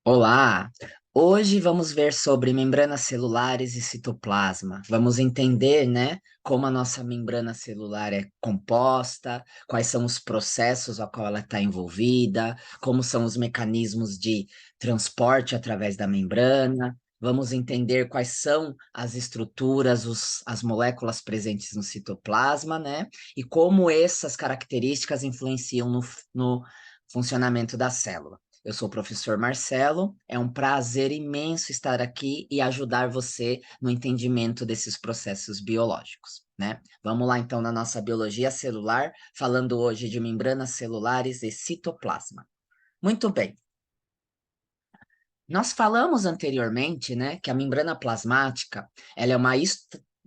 Olá! Hoje vamos ver sobre membranas celulares e citoplasma. Vamos entender, né, como a nossa membrana celular é composta, quais são os processos a qual ela está envolvida, como são os mecanismos de transporte através da membrana. Vamos entender quais são as estruturas, as moléculas presentes no citoplasma, né, e como essas características influenciam no funcionamento da célula. Eu sou o professor Marcelo, é um prazer imenso estar aqui e ajudar você no entendimento desses processos biológicos, né? Vamos lá então na nossa biologia celular, falando hoje de membranas celulares e citoplasma. Muito bem. Nós falamos anteriormente, né, que a membrana plasmática, ela é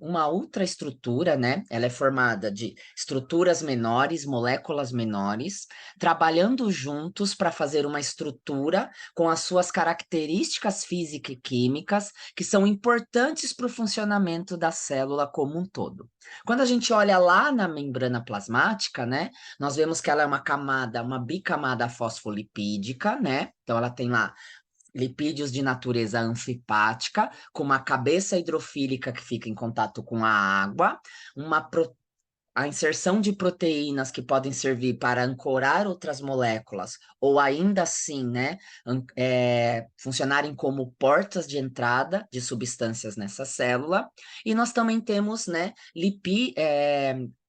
uma ultraestrutura, né? Ela é formada de estruturas menores, moléculas menores, trabalhando juntos para fazer uma estrutura com as suas características físicas e químicas que são importantes para o funcionamento da célula como um todo. Quando a gente olha lá na membrana plasmática, né, nós vemos que ela é uma camada, uma bicamada fosfolipídica, né? Então ela tem lá lipídios de natureza anfipática, com uma cabeça hidrofílica que fica em contato com a água, a inserção de proteínas que podem servir para ancorar outras moléculas, ou ainda assim, né, funcionarem como portas de entrada de substâncias nessa célula. E nós também temos, né,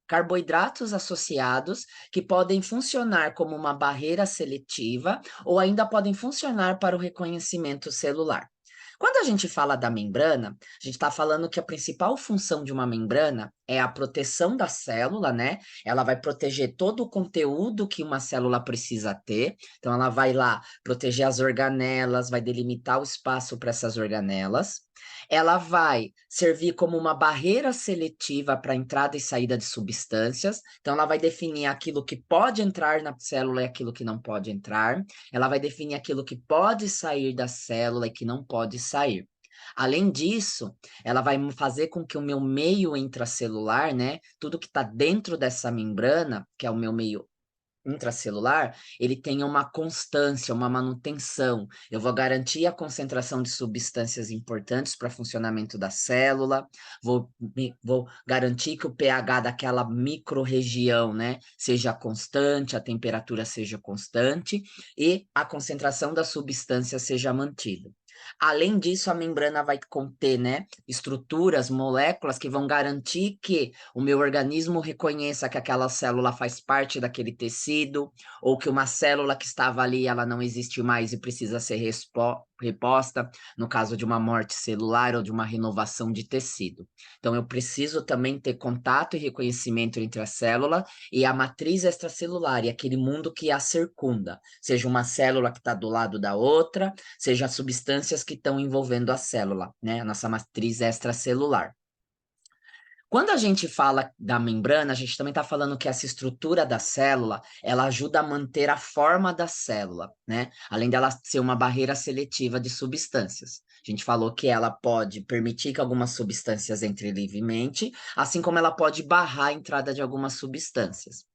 carboidratos associados que podem funcionar como uma barreira seletiva ou ainda podem funcionar para o reconhecimento celular. Quando a gente fala da membrana, a gente está falando que a principal função de uma membrana é a proteção da célula, né? Ela vai proteger todo o conteúdo que uma célula precisa ter. Então, ela vai lá proteger as organelas, vai delimitar o espaço para essas organelas. Ela vai servir como uma barreira seletiva para entrada e saída de substâncias. Então, ela vai definir aquilo que pode entrar na célula e aquilo que não pode entrar. Ela vai definir aquilo que pode sair da célula e que não pode sair. Além disso, ela vai fazer com que o meu meio intracelular, né, tudo que está dentro dessa membrana, que é o meu meio intracelular, ele tenha uma constância, uma manutenção. Eu vou garantir a concentração de substâncias importantes para o funcionamento da célula, vou garantir que o pH daquela microrregião, né, seja constante, a temperatura seja constante e a concentração da substância seja mantida. Além disso, a membrana vai conter, né, estruturas, moléculas que vão garantir que o meu organismo reconheça que aquela célula faz parte daquele tecido, ou que uma célula que estava ali, ela não existe mais e precisa ser reposta, no caso de uma morte celular ou de uma renovação de tecido. Então, eu preciso também ter contato e reconhecimento entre a célula e a matriz extracelular, e aquele mundo que a circunda, seja uma célula que está do lado da outra, seja substâncias que estão envolvendo a célula, né? A nossa matriz extracelular. Quando a gente fala da membrana, a gente também está falando que essa estrutura da célula, ela ajuda a manter a forma da célula, né? Além dela ser uma barreira seletiva de substâncias. A gente falou que ela pode permitir que algumas substâncias entrem livremente, assim como ela pode barrar a entrada de algumas substâncias.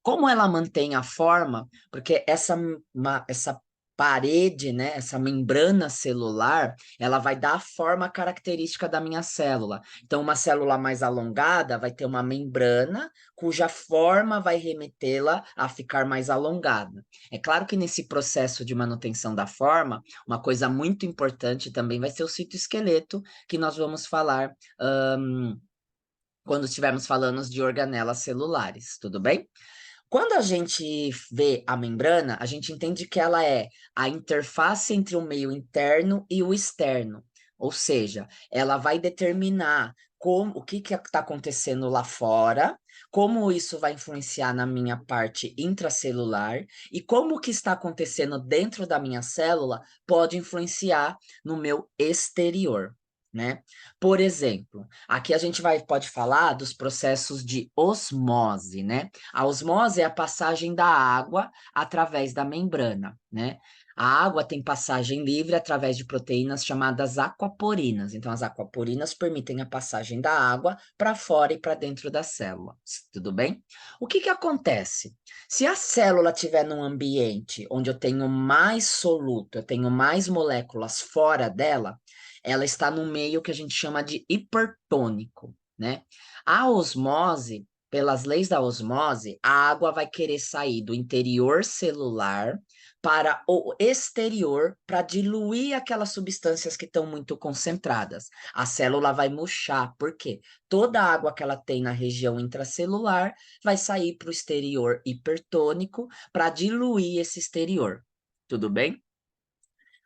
Como ela mantém a forma, porque essa parede, né, essa membrana celular, ela vai dar a forma característica da minha célula. Então, uma célula mais alongada vai ter uma membrana cuja forma vai remetê-la a ficar mais alongada. É claro que nesse processo de manutenção da forma, uma coisa muito importante também vai ser o citoesqueleto, que nós vamos falar, quando estivermos falando de organelas celulares, tudo bem? Quando a gente vê a membrana, a gente entende que ela é a interface entre o meio interno e o externo. Ou seja, ela vai determinar o que está acontecendo lá fora, como isso vai influenciar na minha parte intracelular e como o que está acontecendo dentro da minha célula pode influenciar no meu exterior, né? Por exemplo, aqui a gente pode falar dos processos de osmose, né? A osmose é a passagem da água através da membrana, né? A água tem passagem livre através de proteínas chamadas aquaporinas. Então, as aquaporinas permitem a passagem da água para fora e para dentro da célula. Tudo bem? O que que acontece? Se a célula estiver num ambiente onde eu tenho mais soluto, eu tenho mais moléculas fora dela, ela está no meio que a gente chama de hipertônico, né? A osmose, pelas leis da osmose, a água vai querer sair do interior celular para o exterior para diluir aquelas substâncias que estão muito concentradas. A célula vai murchar, por quê? Toda a água que ela tem na região intracelular vai sair para o exterior hipertônico para diluir esse exterior. Tudo bem?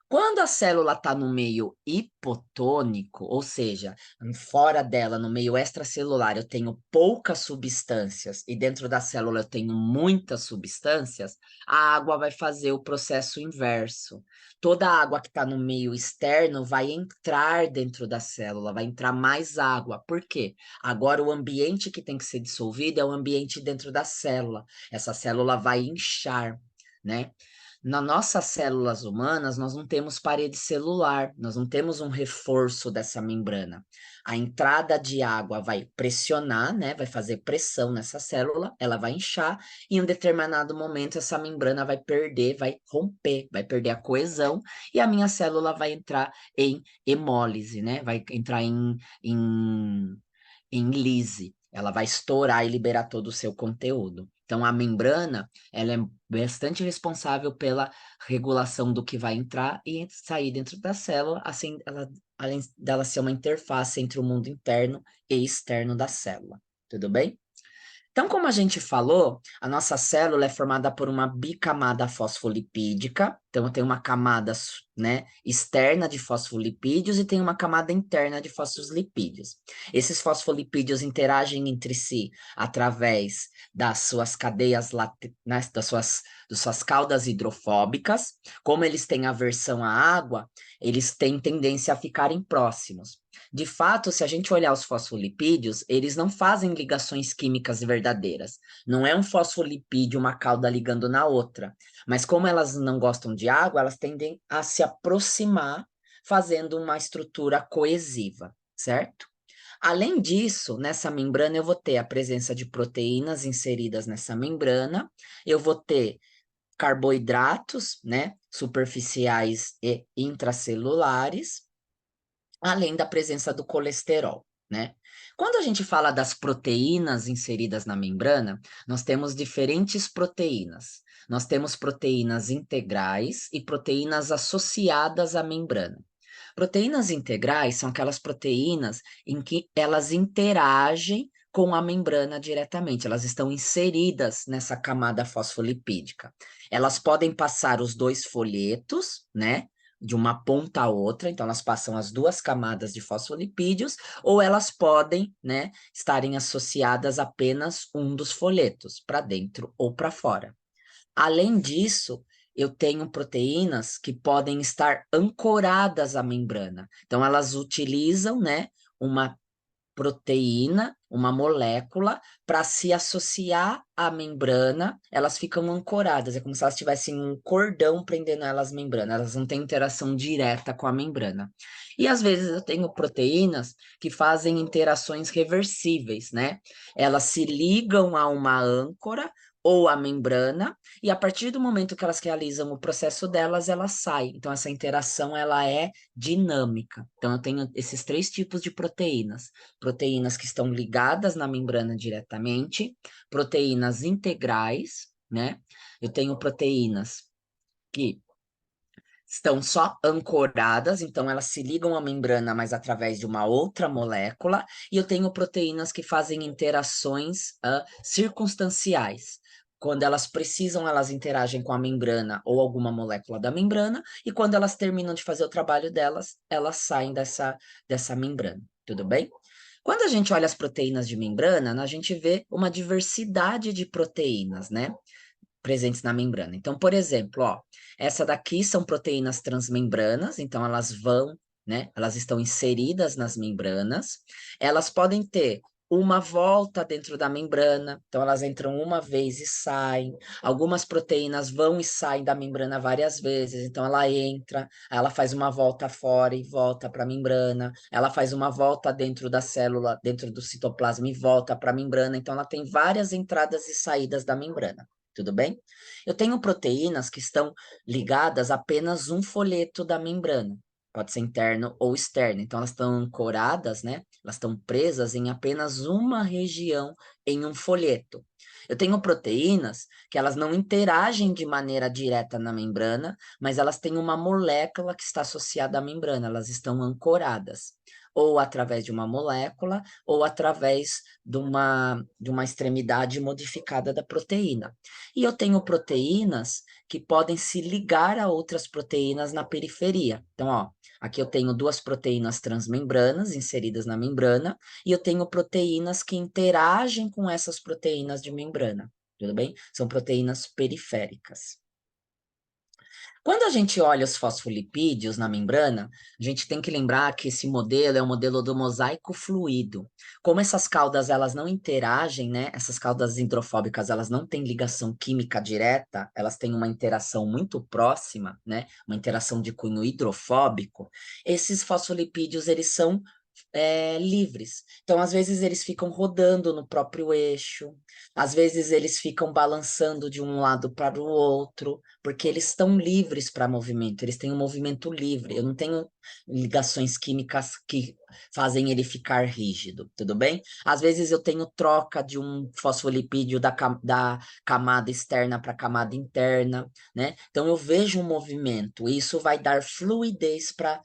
Quando a célula está no meio hipotônico, ou seja, fora dela, no meio extracelular, eu tenho poucas substâncias e dentro da célula eu tenho muitas substâncias, a água vai fazer o processo inverso. Toda a água que está no meio externo vai entrar dentro da célula, vai entrar mais água. Por quê? Agora o ambiente que tem que ser dissolvido é o ambiente dentro da célula. Essa célula vai inchar, né? Nas nossas células humanas, nós não temos parede celular, nós não temos um reforço dessa membrana. A entrada de água vai pressionar, né? Vai fazer pressão nessa célula, ela vai inchar, e em um determinado momento essa membrana vai perder, vai romper, vai perder a coesão, e a minha célula vai entrar em hemólise, né? Vai entrar em lise. Ela vai estourar e liberar todo o seu conteúdo. Então, a membrana, ela é bastante responsável pela regulação do que vai entrar e sair dentro da célula, assim, ela, além dela ser uma interface entre o mundo interno e externo da célula. Tudo bem? Então, como a gente falou, a nossa célula é formada por uma bicamada fosfolipídica. Então, tem uma camada, né, externa de fosfolipídios e tem uma camada interna de fosfolipídios. Esses fosfolipídios interagem entre si através das suas cadeias, né, das suas caudas hidrofóbicas. Como eles têm aversão à água, eles têm tendência a ficarem próximos. De fato, se a gente olhar os fosfolipídios, eles não fazem ligações químicas verdadeiras. Não é um fosfolipídio, uma cauda ligando na outra. Mas como elas não gostam de água, elas tendem a se aproximar, fazendo uma estrutura coesiva, certo? Além disso, nessa membrana eu vou ter a presença de proteínas inseridas nessa membrana, eu vou ter carboidratos, né, superficiais e intracelulares, além da presença do colesterol, né? Quando a gente fala das proteínas inseridas na membrana, nós temos diferentes proteínas. Nós temos proteínas integrais e proteínas associadas à membrana. Proteínas integrais são aquelas proteínas em que elas interagem com a membrana diretamente, elas estão inseridas nessa camada fosfolipídica. Elas podem passar os dois folhetos, né? De uma ponta a outra, então elas passam as duas camadas de fosfolipídios, ou elas podem, né, estarem associadas apenas um dos folhetos, para dentro ou para fora. Além disso, eu tenho proteínas que podem estar ancoradas à membrana. Então, elas utilizam, né, uma proteína, uma molécula, para se associar à membrana, elas ficam ancoradas, é como se elas tivessem um cordão prendendo elas à membrana, elas não têm interação direta com a membrana. E às vezes eu tenho proteínas que fazem interações reversíveis, né? Elas se ligam a uma âncora ou à membrana, e a partir do momento que elas realizam o processo delas, elas saem. Então, essa interação, ela é dinâmica. Então, eu tenho esses três tipos de proteínas: proteínas que estão ligadas na membrana diretamente, proteínas integrais, né? Eu tenho proteínas que estão só ancoradas, então elas se ligam à membrana, mas através de uma outra molécula, e eu tenho proteínas que fazem interações circunstanciais. Quando elas precisam, elas interagem com a membrana ou alguma molécula da membrana, e quando elas terminam de fazer o trabalho delas, elas saem dessa membrana. Tudo bem? Quando a gente olha as proteínas de membrana, a gente vê uma diversidade de proteínas, né? Presentes na membrana. Então, por exemplo, ó, essa daqui são proteínas transmembranas, então elas vão, né? Elas estão inseridas nas membranas. Elas podem ter uma volta dentro da membrana, então elas entram uma vez e saem. Algumas proteínas vão e saem da membrana várias vezes, então ela entra, ela faz uma volta fora e volta para a membrana, ela faz uma volta dentro da célula, dentro do citoplasma e volta para a membrana, então ela tem várias entradas e saídas da membrana. Tudo bem? Eu tenho proteínas que estão ligadas a apenas um folheto da membrana. Pode ser interno ou externo. Então, elas estão ancoradas, né? Elas estão presas em apenas uma região em um folheto. Eu tenho proteínas que elas não interagem de maneira direta na membrana, mas elas têm uma molécula que está associada à membrana, elas estão ancoradas, ou através de uma molécula, ou através de uma extremidade modificada da proteína. E eu tenho proteínas que podem se ligar a outras proteínas na periferia. Então, ó, aqui eu tenho duas proteínas transmembranas inseridas na membrana, e eu tenho proteínas que interagem com essas proteínas de membrana, tudo bem? São proteínas periféricas. Quando a gente olha os fosfolipídios na membrana, a gente tem que lembrar que esse modelo é o modelo do mosaico fluido. Como essas caudas elas não interagem, né? Essas caudas hidrofóbicas elas não têm ligação química direta, elas têm uma interação muito próxima, né? Uma interação de cunho hidrofóbico. Esses fosfolipídios eles são livres. Então, às vezes, eles ficam rodando no próprio eixo, às vezes, eles ficam balançando de um lado para o outro, porque eles estão livres para movimento, eles têm um movimento livre. Eu não tenho ligações químicas que fazem ele ficar rígido, tudo bem? Às vezes, eu tenho troca de um fosfolipídio da camada externa para a camada interna, né? Então, eu vejo um movimento, e isso vai dar fluidez para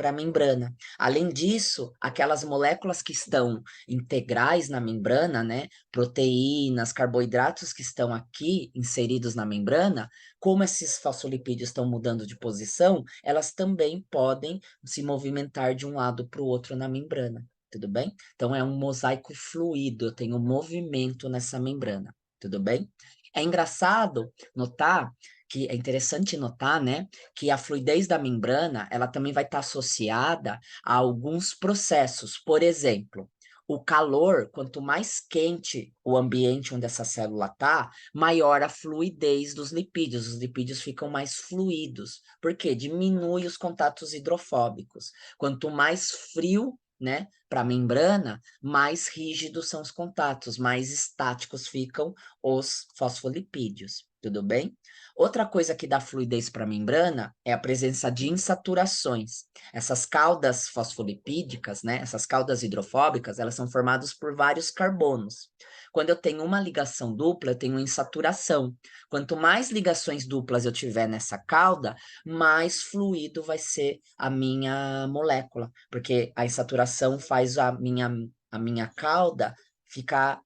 a membrana. Além disso, aquelas moléculas que estão integrais na membrana, né, proteínas, carboidratos que estão aqui inseridos na membrana, como esses fosfolipídios estão mudando de posição, elas também podem se movimentar de um lado para o outro na membrana, tudo bem? Então é um mosaico fluido, eu tenho movimento nessa membrana, tudo bem? É engraçado notar que é interessante notar, né, que a fluidez da membrana, ela também vai estar associada a alguns processos. Por exemplo, o calor, quanto mais quente o ambiente onde essa célula está, maior a fluidez dos lipídios. Os lipídios ficam mais fluidos. Por quê? Diminui os contatos hidrofóbicos. Quanto mais frio, né, para a membrana, mais rígidos são os contatos, mais estáticos ficam os fosfolipídios. Tudo bem? Outra coisa que dá fluidez para a membrana é a presença de insaturações. Essas caudas fosfolipídicas, né, essas caudas hidrofóbicas, elas são formadas por vários carbonos. Quando eu tenho uma ligação dupla, eu tenho insaturação. Quanto mais ligações duplas eu tiver nessa cauda, mais fluido vai ser a minha molécula, porque a insaturação faz a minha cauda ficar,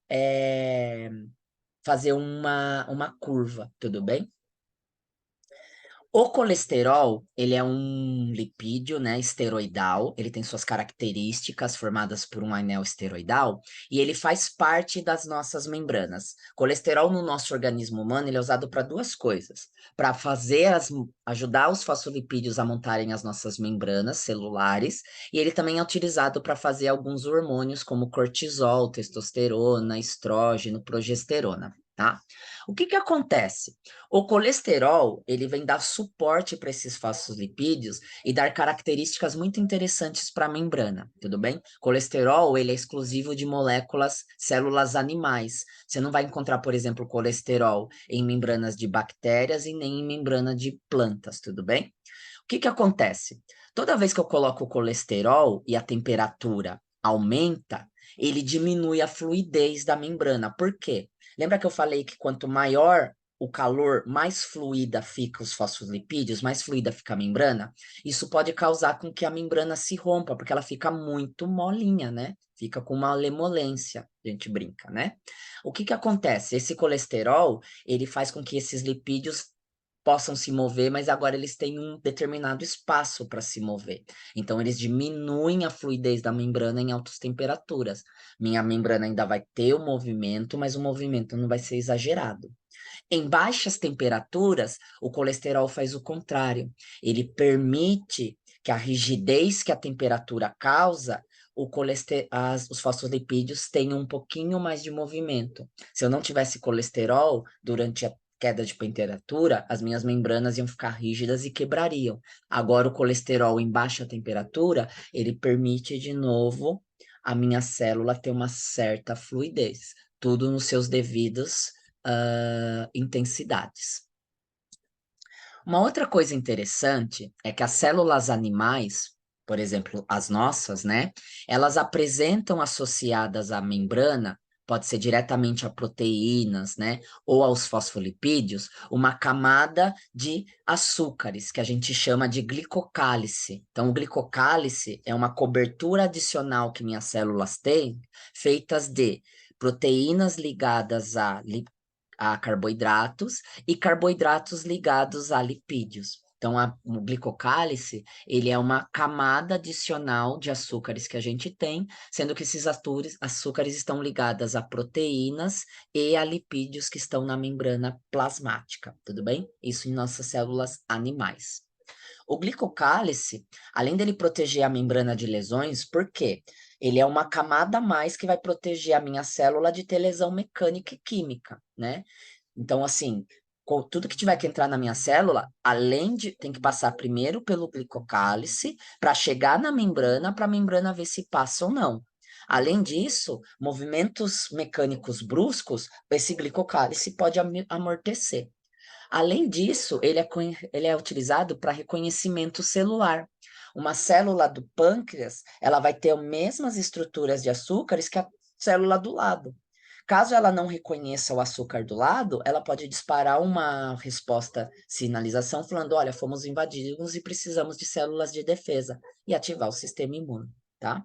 fazer uma curva, tudo bem? O colesterol, ele é um lipídio, né, esteroidal, ele tem suas características formadas por um anel esteroidal e ele faz parte das nossas membranas. Colesterol no nosso organismo humano, ele é usado para duas coisas, para ajudar os fosfolipídios a montarem as nossas membranas celulares, e ele também é utilizado para fazer alguns hormônios como cortisol, testosterona, estrógeno, progesterona, tá? O que que acontece? O colesterol, ele vem dar suporte para esses fosfolipídios e dar características muito interessantes para a membrana, tudo bem? Colesterol, ele é exclusivo de moléculas, células animais. Você não vai encontrar, por exemplo, colesterol em membranas de bactérias e nem em membrana de plantas, tudo bem? O que que acontece? Toda vez que eu coloco o colesterol e a temperatura aumenta, ele diminui a fluidez da membrana. Por quê? Lembra que eu falei que quanto maior o calor, mais fluida fica os fosfolipídios, mais fluida fica a membrana? Isso pode causar com que a membrana se rompa, porque ela fica muito molinha, né? Fica com uma lemolência, a gente brinca, né? O que que acontece? Esse colesterol, ele faz com que esses lipídios possam se mover, mas agora eles têm um determinado espaço para se mover. Então, eles diminuem a fluidez da membrana em altas temperaturas. Minha membrana ainda vai ter o movimento, mas o movimento não vai ser exagerado. Em baixas temperaturas, o colesterol faz o contrário. Ele permite que a rigidez que a temperatura causa, os fosfolipídios têm um pouquinho mais de movimento. Se eu não tivesse colesterol durante a queda de temperatura, as minhas membranas iam ficar rígidas e quebrariam. Agora, o colesterol em baixa temperatura, ele permite de novo a minha célula ter uma certa fluidez, tudo nos seus devidos intensidades. Uma outra coisa interessante é que as células animais, por exemplo, as nossas, né? Elas apresentam associadas à membrana, pode ser diretamente a proteínas, né? Ou aos fosfolipídios, uma camada de açúcares, que a gente chama de glicocálice. Então, o glicocálice é uma cobertura adicional que minhas células têm, feitas de proteínas ligadas a carboidratos e carboidratos ligados a lipídios. Então, o glicocálice, ele é uma camada adicional de açúcares que a gente tem, sendo que esses açúcares estão ligados a proteínas e a lipídios que estão na membrana plasmática, tudo bem? Isso em nossas células animais. O glicocálice, além dele proteger a membrana de lesões, por quê? Ele é uma camada a mais que vai proteger a minha célula de ter lesão mecânica e química, né? Então, assim, tudo que tiver que entrar na minha célula, além de, tem que passar primeiro pelo glicocálice para chegar na membrana, para a membrana ver se passa ou não. Além disso, movimentos mecânicos bruscos, esse glicocálice pode amortecer. Além disso, ele é utilizado para reconhecimento celular. Uma célula do pâncreas, ela vai ter as mesmas estruturas de açúcares que a célula do lado. Caso ela não reconheça o açúcar do lado, ela pode disparar uma resposta sinalização falando, olha, fomos invadidos e precisamos de células de defesa e ativar o sistema imune, tá?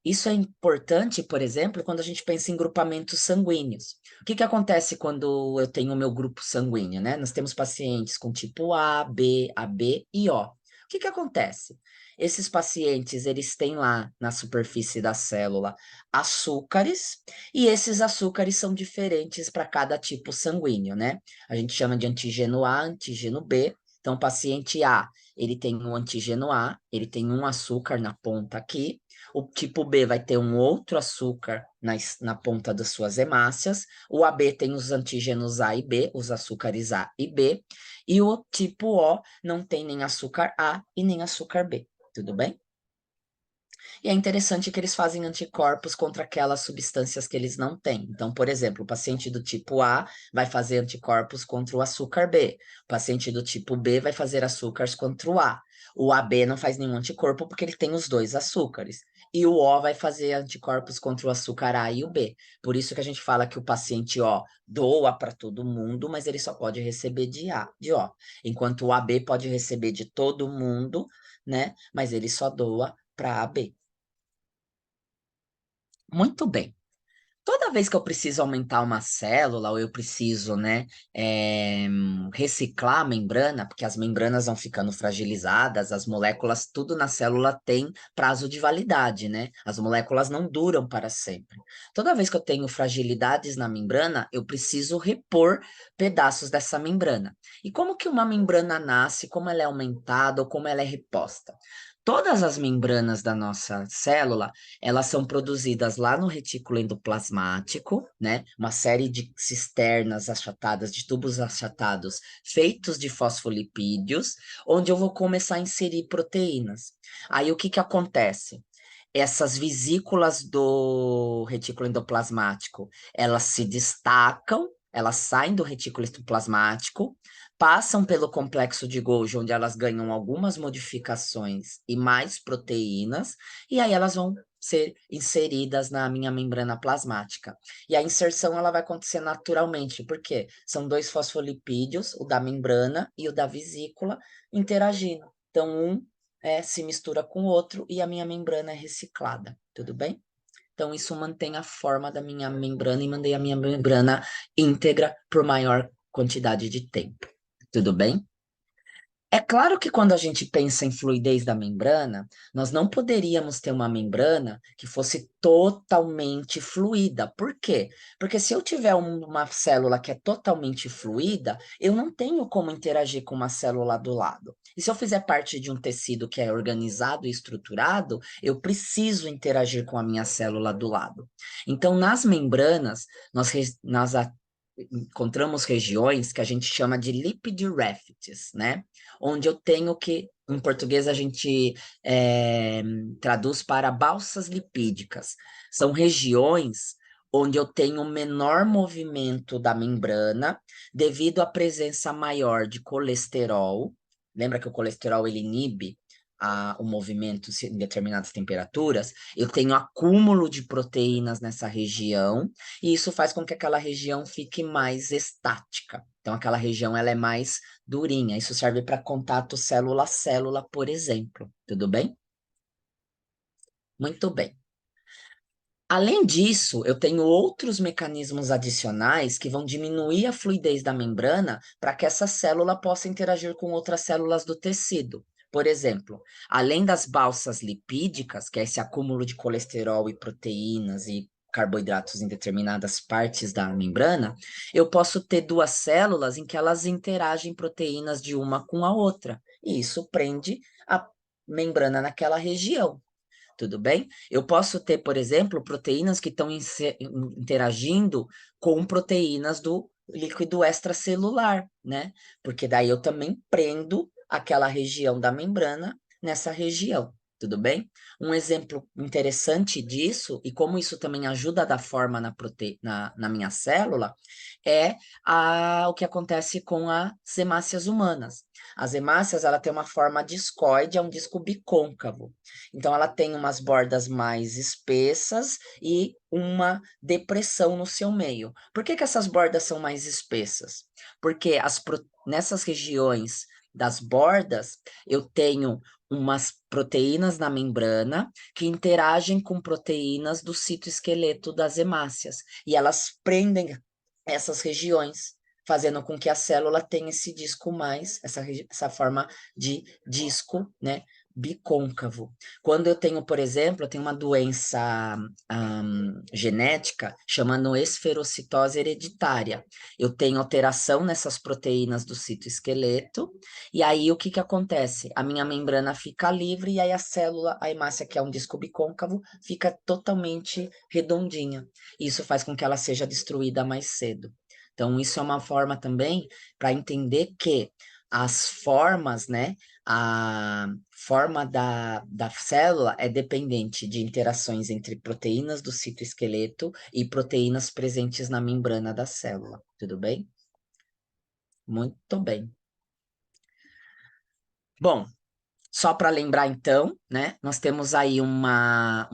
Isso é importante, por exemplo, quando a gente pensa em grupamentos sanguíneos. O que que acontece quando eu tenho o meu grupo sanguíneo, né? Nós temos pacientes com tipo A, B, AB e O. O que que acontece? Esses pacientes, eles têm lá na superfície da célula açúcares, e esses açúcares são diferentes para cada tipo sanguíneo, né? A gente chama de antígeno A, antígeno B. Então, o paciente A, ele tem um antígeno A, ele tem um açúcar na ponta aqui, o tipo B vai ter um outro açúcar na ponta das suas hemácias. O AB tem os antígenos A e B, os açúcares A e B. E o tipo O não tem nem açúcar A e nem açúcar B. Tudo bem? E é interessante que eles fazem anticorpos contra aquelas substâncias que eles não têm. Então, por exemplo, o paciente do tipo A vai fazer anticorpos contra o açúcar B. O paciente do tipo B vai fazer açúcares contra o A. O AB não faz nenhum anticorpo porque ele tem os dois açúcares. E o O vai fazer anticorpos contra o açúcar A e o B. Por isso que a gente fala que o paciente O doa para todo mundo, mas ele só pode receber de O. Enquanto o AB pode receber de todo mundo, né? Mas ele só doa para AB. Muito bem. Toda vez que eu preciso aumentar uma célula, ou eu preciso, né, reciclar a membrana, porque as membranas vão ficando fragilizadas, as moléculas, tudo na célula tem prazo de validade, né? As moléculas não duram para sempre. Toda vez que eu tenho fragilidades na membrana, eu preciso repor pedaços dessa membrana. E como que uma membrana nasce, como ela é aumentada ou como ela é reposta? Todas as membranas da nossa célula, elas são produzidas lá no retículo endoplasmático, né? Uma série de cisternas achatadas, de tubos achatados, feitos de fosfolipídios, onde eu vou começar a inserir proteínas. Aí o que que acontece? Essas vesículas do retículo endoplasmático, elas se destacam, elas saem do retículo endoplasmático, passam pelo complexo de Golgi, onde elas ganham algumas modificações e mais proteínas, e aí elas vão ser inseridas na minha membrana plasmática. E a inserção ela vai acontecer naturalmente, porque são dois fosfolipídios, o da membrana e o da vesícula, interagindo. Então, se mistura com o outro e a minha membrana é reciclada, tudo bem? Então, isso mantém a forma da minha membrana e mantém a minha membrana íntegra por maior quantidade de tempo. Tudo bem? É claro que quando a gente pensa em fluidez da membrana, nós não poderíamos ter uma membrana que fosse totalmente fluida. Por quê? Porque se eu tiver uma célula que é totalmente fluida, eu não tenho como interagir com uma célula do lado. E se eu fizer parte de um tecido que é organizado e estruturado, eu preciso interagir com a minha célula do lado. Então, nas membranas, nós encontramos regiões que a gente chama de lipid rafts, né? Onde eu tenho que, em português, a gente traduz para balsas lipídicas. São regiões onde eu tenho menor movimento da membrana devido à presença maior de colesterol. Lembra que o colesterol ele inibe o movimento em determinadas temperaturas? Eu tenho acúmulo de proteínas nessa região e isso faz com que aquela região fique mais estática. Então, aquela região ela é mais durinha. Isso serve para contato célula-célula, por exemplo. Tudo bem? Muito bem. Além disso, eu tenho outros mecanismos adicionais que vão diminuir a fluidez da membrana para que essa célula possa interagir com outras células do tecido. Por exemplo, além das balsas lipídicas, que é esse acúmulo de colesterol e proteínas e carboidratos em determinadas partes da membrana, eu posso ter duas células em que elas interagem proteínas de uma com a outra. E isso prende a membrana naquela região. Tudo bem? Eu posso ter, por exemplo, proteínas que estão interagindo com proteínas do líquido extracelular, né? Porque daí eu também prendo aquela região da membrana nessa região. Tudo bem? Um exemplo interessante disso, e como isso também ajuda a dar forma na minha célula, é o que acontece com as hemácias humanas. As hemácias, ela tem uma forma discoide, é um disco bicôncavo. Então, ela tem umas bordas mais espessas e uma depressão no seu meio. Por que que essas bordas são mais espessas? Porque nessas regiões das bordas, eu tenho umas proteínas na membrana que interagem com proteínas do citoesqueleto das hemácias. E elas prendem essas regiões, fazendo com que a célula tenha esse disco mais, essa forma de disco, né? Bicôncavo. Quando eu tenho, por exemplo, eu tenho uma doença genética chamando esferocitose hereditária. Eu tenho alteração nessas proteínas do citoesqueleto, e aí o que que acontece? A minha membrana fica livre e aí a célula, a hemácia, que é um disco bicôncavo, fica totalmente redondinha. Isso faz com que ela seja destruída mais cedo. Então, isso é uma forma também para entender que as formas, né? A forma da célula é dependente de interações entre proteínas do citoesqueleto e proteínas presentes na membrana da célula. Tudo bem? Muito bem. Bom, só para lembrar então, né? Nós temos aí uma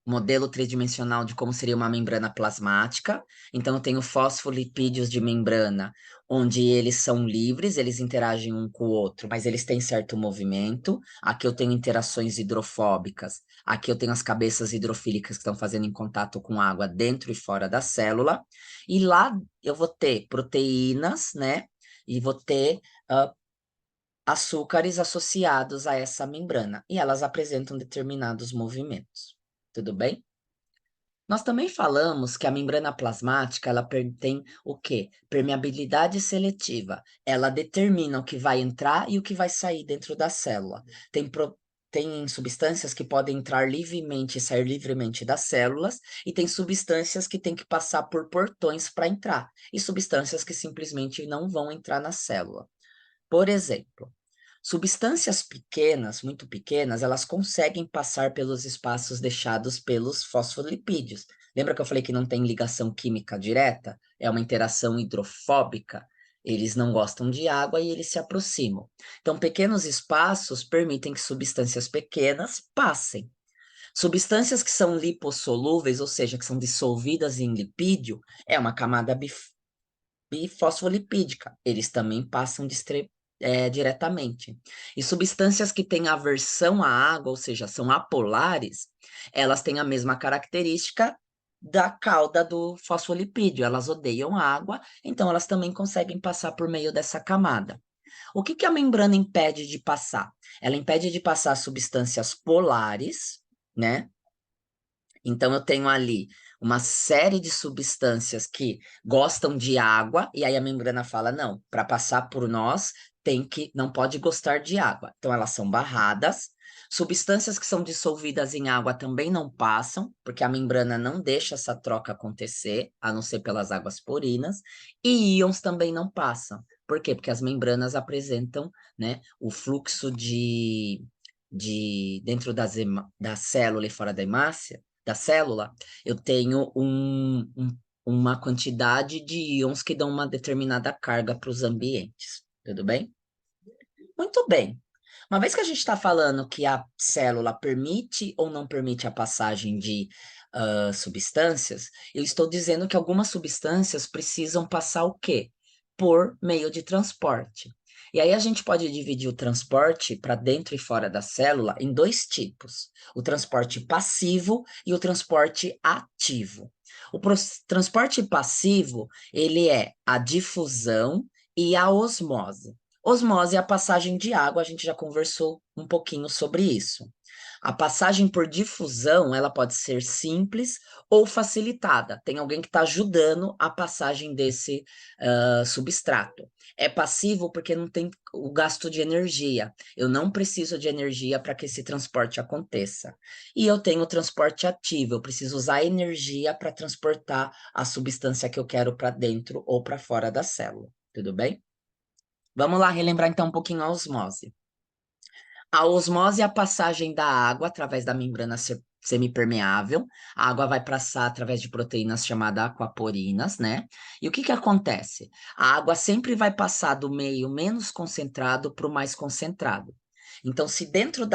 modelo tridimensional de como seria uma membrana plasmática. Então, eu tenho fosfolipídios de membrana, onde eles são livres, eles interagem um com o outro, mas eles têm certo movimento. Aqui eu tenho interações hidrofóbicas. Aqui eu tenho as cabeças hidrofílicas que estão fazendo em contato com água dentro e fora da célula. E lá eu vou ter proteínas, né? E vou ter açúcares associados a essa membrana, e elas apresentam determinados movimentos. Tudo bem? Nós também falamos que a membrana plasmática, ela tem o quê? Permeabilidade seletiva. Ela determina o que vai entrar e o que vai sair dentro da célula. Tem substâncias que podem entrar livremente e sair livremente das células, e tem substâncias que têm que passar por portões para entrar, e substâncias que simplesmente não vão entrar na célula. Por exemplo, substâncias pequenas, muito pequenas, elas conseguem passar pelos espaços deixados pelos fosfolipídios. Lembra que eu falei que não tem ligação química direta? É uma interação hidrofóbica. Eles não gostam de água e eles se aproximam. Então, pequenos espaços permitem que substâncias pequenas passem. Substâncias que são lipossolúveis, ou seja, que são dissolvidas em lipídio, é uma camada bifosfolipídica. Eles também passam diretamente. E substâncias que têm aversão à água, ou seja, são apolares, elas têm a mesma característica da cauda do fosfolipídio. Elas odeiam água, então elas também conseguem passar por meio dessa camada. O que que a membrana impede de passar? Ela impede de passar substâncias polares, né? Então, eu tenho ali uma série de substâncias que gostam de água, e aí a membrana fala: não, para passar por nós, não pode gostar de água. Então, elas são barradas. Substâncias que são dissolvidas em água também não passam, porque a membrana não deixa essa troca acontecer, a não ser pelas águas porinas, e íons também não passam. Por quê? Porque as membranas apresentam, né, o fluxo de dentro da célula e fora da célula, eu tenho uma quantidade de íons que dão uma determinada carga para os ambientes. Tudo bem? Muito bem. Uma vez que a gente está falando que a célula permite ou não permite a passagem de substâncias, eu estou dizendo que algumas substâncias precisam passar o quê? Por meio de transporte. E aí a gente pode dividir o transporte para dentro e fora da célula em dois tipos: o transporte passivo e o transporte ativo. Transporte passivo, ele é a difusão e a osmose. Osmose é a passagem de água, a gente já conversou um pouquinho sobre isso. A passagem por difusão, ela pode ser simples ou facilitada. Tem alguém que está ajudando a passagem desse substrato. É passivo porque não tem o gasto de energia. Eu não preciso de energia para que esse transporte aconteça. E eu tenho o transporte ativo, eu preciso usar energia para transportar a substância que eu quero para dentro ou para fora da célula. Tudo bem? Vamos lá relembrar então um pouquinho a osmose. A osmose é a passagem da água através da membrana semipermeável. A água vai passar através de proteínas chamadas aquaporinas, né? E o que que acontece? A água sempre vai passar do meio menos concentrado para o mais concentrado. Então, se dentro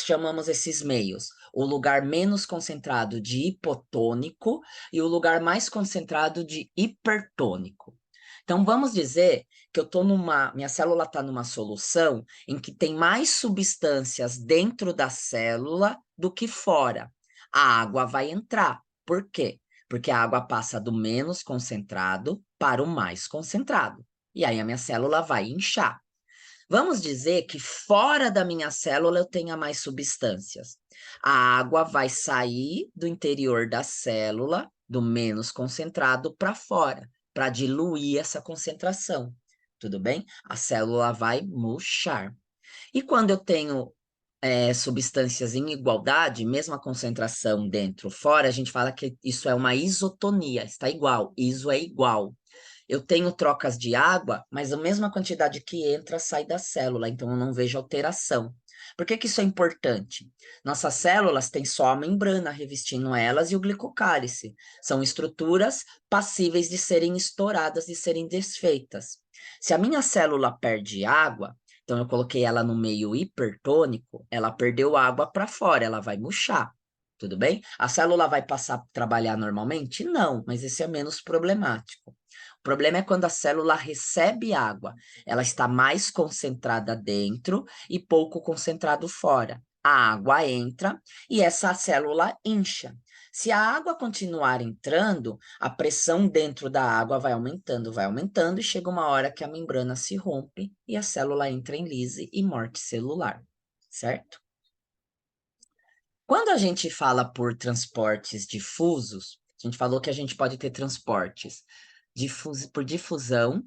chamamos esses meios, o lugar menos concentrado de hipotônico e o lugar mais concentrado de hipertônico. Então, vamos dizer que minha célula está numa solução em que tem mais substâncias dentro da célula do que fora. A água vai entrar. Por quê? Porque a água passa do menos concentrado para o mais concentrado. E aí a minha célula vai inchar. Vamos dizer que fora da minha célula eu tenha mais substâncias. A água vai sair do interior da célula, do menos concentrado, para fora, para diluir essa concentração. Tudo bem? A célula vai murchar. E quando eu tenho substâncias em igualdade, mesma concentração dentro, fora, a gente fala que isso é uma isotonia, está igual, iso é igual. Eu tenho trocas de água, mas a mesma quantidade que entra sai da célula, então eu não vejo alteração. Por que que isso é importante? Nossas células têm só a membrana revestindo elas e o glicocálice. São estruturas passíveis de serem estouradas, de serem desfeitas. Se a minha célula perde água, então eu coloquei ela no meio hipertônico, ela perdeu água para fora, ela vai murchar. Tudo bem? A célula vai passar a trabalhar normalmente? Não, mas esse é menos problemático. O problema é quando a célula recebe água, ela está mais concentrada dentro e pouco concentrado fora. A água entra e essa célula incha. Se a água continuar entrando, a pressão dentro da água vai aumentando e chega uma hora que a membrana se rompe e a célula entra em lise e morte celular, certo? Quando a gente fala por transportes difusos, a gente falou que a gente pode ter transportes por difusão,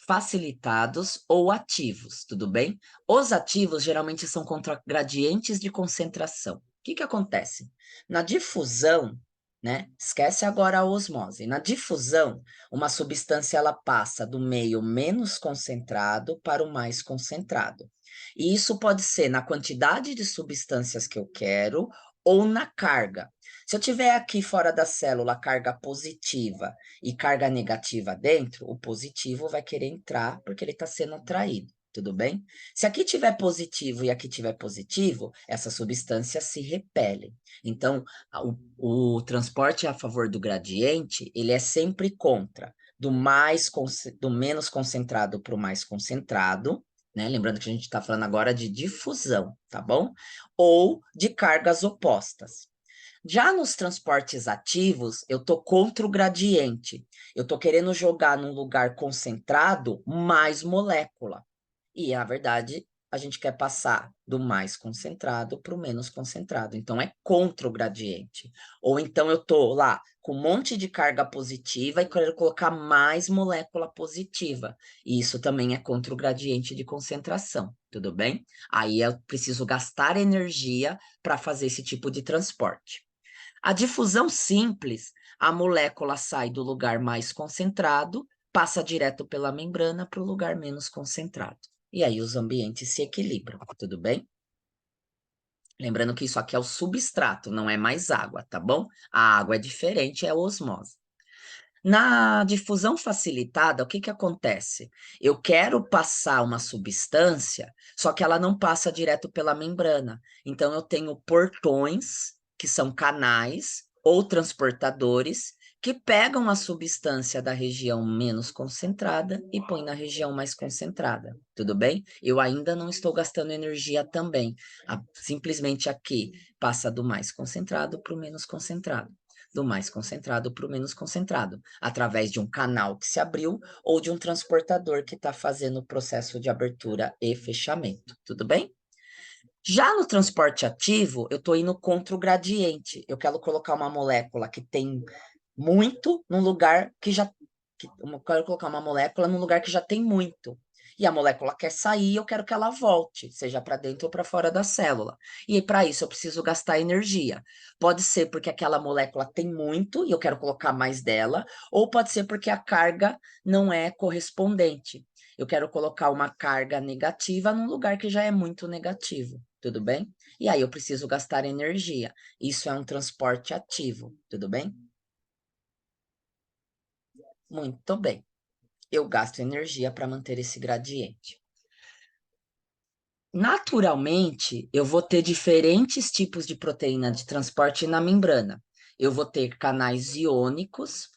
facilitados ou ativos, tudo bem? Os ativos geralmente são contra gradientes de concentração. O que que acontece? Na difusão, né? Esquece agora a osmose. Na difusão, uma substância ela passa do meio menos concentrado para o mais concentrado. E isso pode ser na quantidade de substâncias que eu quero ou na carga. Se eu tiver aqui fora da célula carga positiva e carga negativa dentro, o positivo vai querer entrar porque ele está sendo atraído, tudo bem? Se aqui tiver positivo e aqui tiver positivo, essas substâncias se repelem. Então, o transporte a favor do gradiente, ele é sempre contra, do menos concentrado para o mais concentrado, né? Lembrando que a gente está falando agora de difusão, tá bom? Ou de cargas opostas. Já nos transportes ativos, eu estou contra o gradiente. Eu estou querendo jogar num lugar concentrado mais molécula. E, na verdade, a gente quer passar do mais concentrado para o menos concentrado. Então, é contra o gradiente. Ou então eu estou lá com um monte de carga positiva e quero colocar mais molécula positiva. E isso também é contra o gradiente de concentração, tudo bem? Aí eu preciso gastar energia para fazer esse tipo de transporte. A difusão simples, a molécula sai do lugar mais concentrado, passa direto pela membrana para o lugar menos concentrado. E aí os ambientes se equilibram, tudo bem? Lembrando que isso aqui é o substrato, não é mais água, tá bom? A água é diferente, é a osmose. Na difusão facilitada, o que que acontece? Eu quero passar uma substância, só que ela não passa direto pela membrana. Então, eu tenho portões, que são canais ou transportadores, que pegam a substância da região menos concentrada e põem na região mais concentrada. Tudo bem? Eu ainda não estou gastando energia também. Simplesmente aqui passa do mais concentrado para o menos concentrado, do mais concentrado para o menos concentrado, através de um canal que se abriu ou de um transportador que está fazendo o processo de abertura e fechamento. Tudo bem? Já no transporte ativo, eu estou indo contra o gradiente. Eu quero colocar uma molécula que tem muito num lugar que já. Eu quero colocar uma molécula num lugar que já tem muito. E a molécula quer sair, eu quero que ela volte, seja para dentro ou para fora da célula. E para isso eu preciso gastar energia. Pode ser porque aquela molécula tem muito e eu quero colocar mais dela, ou pode ser porque a carga não é correspondente. Eu quero colocar uma carga negativa num lugar que já é muito negativo, tudo bem? E aí eu preciso gastar energia. Isso é um transporte ativo, tudo bem? Muito bem. Eu gasto energia para manter esse gradiente. Naturalmente, eu vou ter diferentes tipos de proteína de transporte na membrana. Eu vou ter canais iônicos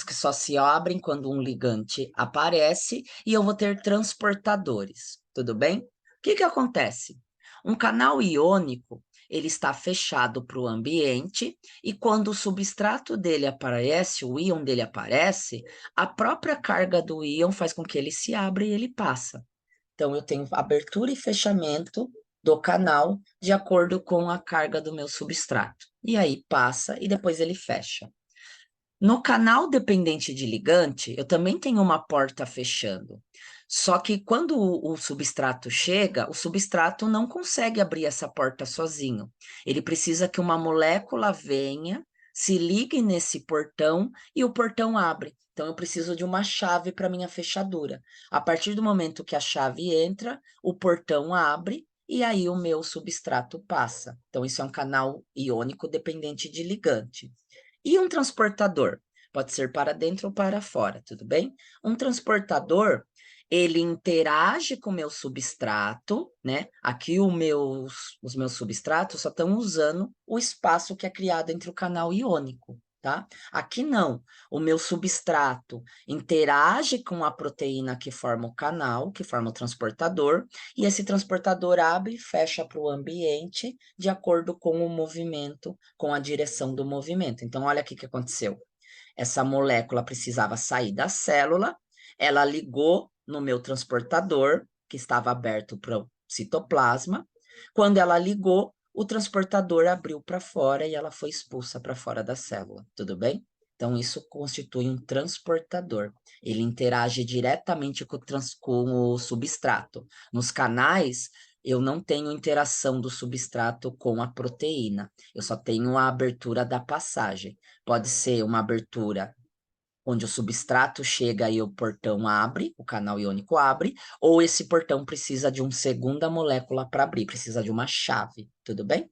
que só se abrem quando um ligante aparece, e eu vou ter transportadores. Tudo bem? O que que acontece? Um canal iônico, ele está fechado para o ambiente, e quando o substrato dele aparece, o íon dele aparece, a própria carga do íon faz com que ele se abra e ele passa. Então, eu tenho abertura e fechamento do canal de acordo com a carga do meu substrato. E aí passa e depois ele fecha. No canal dependente de ligante, eu também tenho uma porta fechando. Só que quando o substrato chega, o substrato não consegue abrir essa porta sozinho. Ele precisa que uma molécula venha, se ligue nesse portão e o portão abre. Então, eu preciso de uma chave para minha fechadura. A partir do momento que a chave entra, o portão abre e aí o meu substrato passa. Então, isso é um canal iônico dependente de ligante. E um transportador? Pode ser para dentro ou para fora, tudo bem? Um transportador, ele interage com o meu substrato, né? Aqui os meus substratos só estão usando o espaço que é criado entre o canal iônico, tá? Aqui não. O meu substrato interage com a proteína que forma o canal, que forma o transportador, e esse transportador abre e fecha para o ambiente de acordo com o movimento, com a direção do movimento. Então, olha aqui o que aconteceu. Essa molécula precisava sair da célula, ela ligou no meu transportador, que estava aberto para o citoplasma. Quando ela ligou, o transportador abriu para fora e ela foi expulsa para fora da célula, tudo bem? Então, isso constitui um transportador. Ele interage diretamente com o substrato. Nos canais, eu não tenho interação do substrato com a proteína, eu só tenho a abertura da passagem. Pode ser uma abertura onde o substrato chega e o portão abre, o canal iônico abre, ou esse portão precisa de uma segunda molécula para abrir, precisa de uma chave, tudo bem?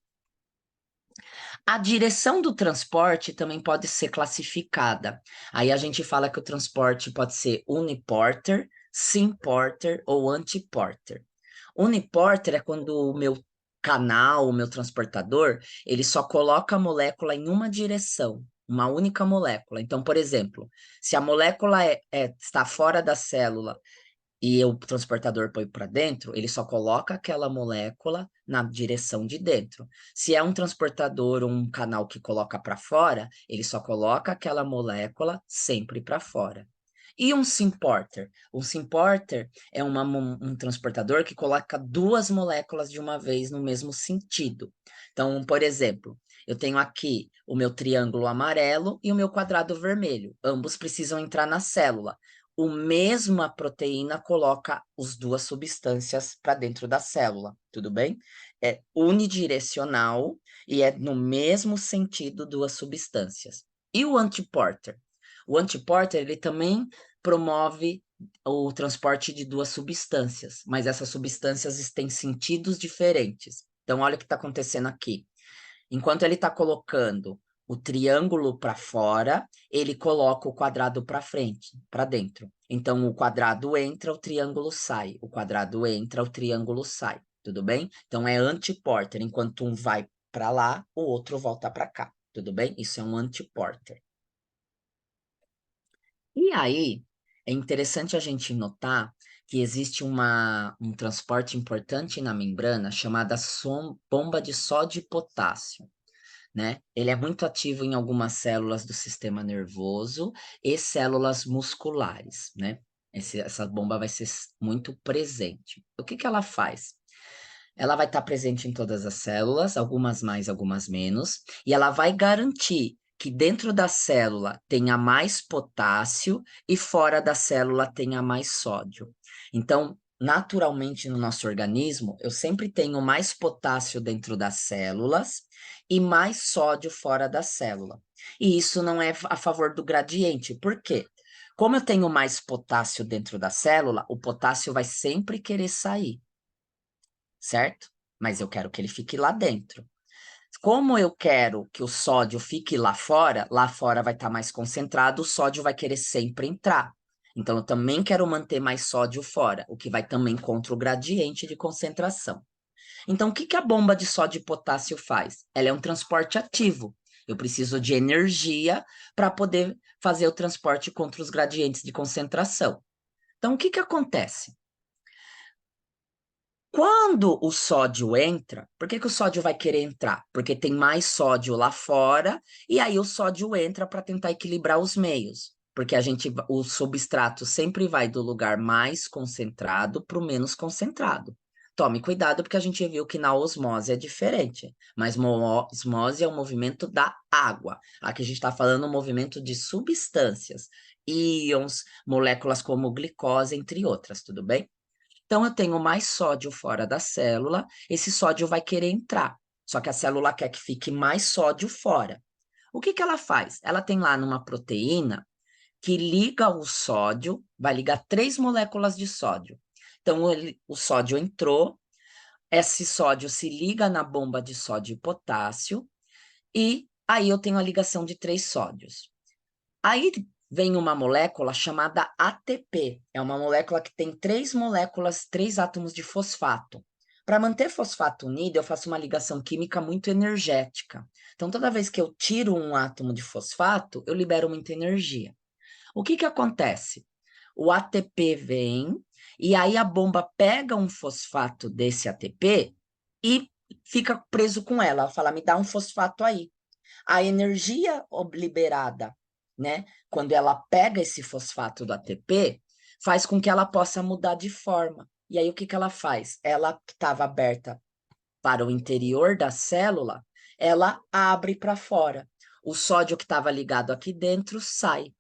A direção do transporte também pode ser classificada. Aí a gente fala que o transporte pode ser uniporter, symporter ou antiporter. Uniporter é quando o meu canal, o meu transportador, ele só coloca a molécula em uma direção, uma única molécula. Então, por exemplo, se a molécula está fora da célula e o transportador põe para dentro, ele só coloca aquela molécula na direção de dentro. Se é um transportador ou um canal que coloca para fora, ele só coloca aquela molécula sempre para fora. E um Symporter? Um Symporter é um transportador que coloca duas moléculas de uma vez no mesmo sentido. Então, por exemplo, eu tenho aqui o meu triângulo amarelo e o meu quadrado vermelho. Ambos precisam entrar na célula. O mesma proteína coloca as duas substâncias para dentro da célula, tudo bem? É unidirecional e é no mesmo sentido duas substâncias. E o antiporter? O antiporter, ele também promove o transporte de duas substâncias, mas essas substâncias têm sentidos diferentes. Então, olha o que está acontecendo aqui. Enquanto ele está colocando o triângulo para fora, ele coloca o quadrado para frente, para dentro. Então, o quadrado entra, o triângulo sai. O quadrado entra, o triângulo sai. Tudo bem? Então, é antiporter. Enquanto um vai para lá, o outro volta para cá. Tudo bem? Isso é um antiporter. E aí, é interessante a gente notar que existe um transporte importante na membrana chamada bomba de sódio e potássio, né? Ele é muito ativo em algumas células do sistema nervoso e células musculares, né? Essa bomba vai ser muito presente. O que que ela faz? Ela vai estar presente em todas as células, algumas mais, algumas menos, e ela vai garantir que dentro da célula tenha mais potássio e fora da célula tenha mais sódio. Então, naturalmente no nosso organismo, eu sempre tenho mais potássio dentro das células e mais sódio fora da célula. E isso não é a favor do gradiente. Por quê? Como eu tenho mais potássio dentro da célula, o potássio vai sempre querer sair, certo? Mas eu quero que ele fique lá dentro. Como eu quero que o sódio fique lá fora vai estar mais concentrado, o sódio vai querer sempre entrar. Então, eu também quero manter mais sódio fora, o que vai também contra o gradiente de concentração. Então, o que que a bomba de sódio e potássio faz? Ela é um transporte ativo. Eu preciso de energia para poder fazer o transporte contra os gradientes de concentração. Então, o que que acontece? Quando o sódio entra, por que que o sódio vai querer entrar? Porque tem mais sódio lá fora, e aí o sódio entra para tentar equilibrar os meios. Porque o substrato sempre vai do lugar mais concentrado para o menos concentrado. Tome cuidado, porque a gente viu que na osmose é diferente. Mas osmose é o movimento da água. Aqui a gente está falando o movimento de substâncias, íons, moléculas como glicose, entre outras, tudo bem? Então, eu tenho mais sódio fora da célula, esse sódio vai querer entrar, só que a célula quer que fique mais sódio fora. O que que ela faz? Ela tem lá numa proteína que liga o sódio, vai ligar três moléculas de sódio. Então, o sódio entrou, esse sódio se liga na bomba de sódio e potássio, e aí eu tenho a ligação de três sódios. Aí vem uma molécula chamada ATP. É uma molécula que tem três moléculas, três átomos de fosfato. Para manter fosfato unido, eu faço uma ligação química muito energética. Então, toda vez que eu tiro um átomo de fosfato, eu libero muita energia. O que que acontece? O ATP vem, e aí a bomba pega um fosfato desse ATP e fica preso com ela. Ela fala, me dá um fosfato aí. A energia liberada, né, quando ela pega esse fosfato do ATP, faz com que ela possa mudar de forma. E aí o que que ela faz? Ela que estava aberta para o interior da célula, ela abre para fora. O sódio que estava ligado aqui dentro sai.